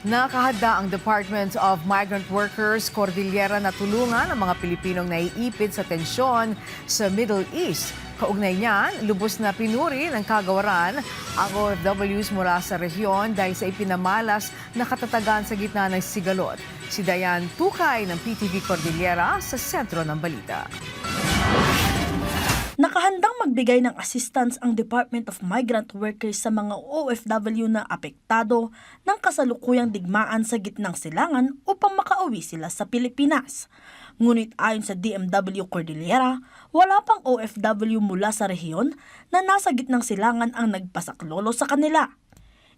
Nakahanda ang Department of Migrant Workers Cordillera na tulungan ang mga Pilipinong naiipit sa tensyon sa Middle East. Kaugnay niyan, lubos na pinuri ng kagawaran ang OFWs mula sa rehiyon dahil sa ipinamalas na katatagan sa gitna ng sigalot. Si Dayan Tukay ng PTV Cordillera sa sentro ng balita. Nakahandang magbigay ng assistance ang Department of Migrant Workers sa mga OFW na apektado ng kasalukuyang digmaan sa gitnang silangan upang makauwi sila sa Pilipinas. Ngunit ayon sa DMW Cordillera, wala pang OFW mula sa rehiyon na nasa gitnang silangan ang nagpasaklolo sa kanila.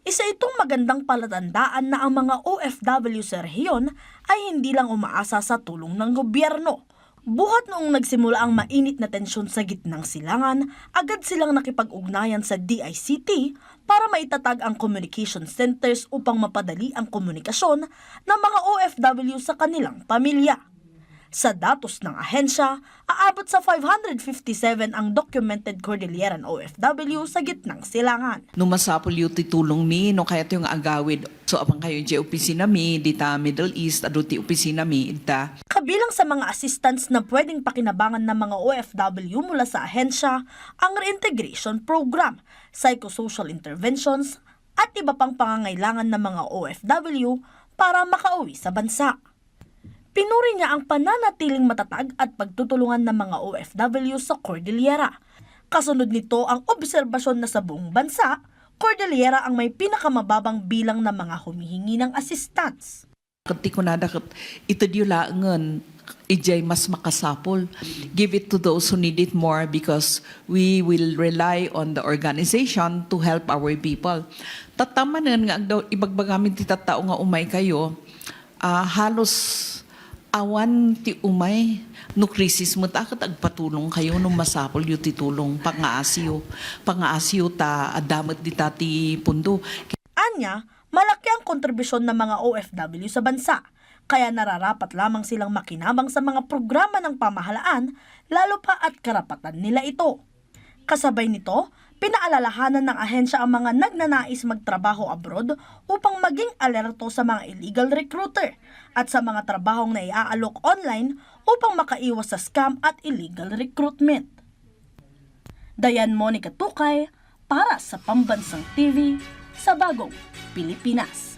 Isa itong magandang palatandaan na ang mga OFW sa rehiyon ay hindi lang umaasa sa tulong ng gobyerno. Buhat noong nagsimula ang mainit na tensyon sa gitnang silangan, agad silang nakipag-ugnayan sa DICT para maitatag ang communication centers upang mapadali ang komunikasyon ng mga OFW sa kanilang pamilya. Sa datos ng ahensya, aabot sa 557 ang documented Cordilleran OFW sa gitnang silangan. Numasapol yung titulong mi, no kaya yung agawid. So apang kayo di opisina mi, dita Middle East, aduti opisina mi, ita. Kabilang sa mga assistance na pwedeng pakinabangan ng mga OFW mula sa ahensya, ang reintegration program, psychosocial interventions, at iba pang pangangailangan ng mga OFW para makauwi sa bansa. Pinuri niya ang pananatiling matatag at pagtutulungan ng mga OFW sa Cordillera. Kasunod nito ang obserbasyon na sa buong bansa, Cordillera ang may pinakamababang bilang ng mga humihingi ng assistance. Kati ko na dapat ito diyo laangan, ijay mas makasapol. Give it to those who need it more because we will rely on the organization to help our people. Tatamanan nga daw ibagbagamin ti tattao nga umay kayo, halos awan ti umay no krisis mo ta kat agpatulong kayo no masapol yu ti tulong pangaasiyo ta adamet di tati pundo. Anya, malaki ang kontribusyon ng mga OFW sa bansa, kaya nararapat lamang silang makinabang sa mga programa ng pamahalaan, lalo pa at karapatan nila ito. Kasabay nito, pinaalalahanan ng ahensya ang mga nagnanais magtrabaho abroad upang maging alerto sa mga illegal recruiter at sa mga trabahong naiaalok online upang makaiwas sa scam at illegal recruitment. Dayan Monica Tukay para sa Pambansang TV sa Bagong Pilipinas.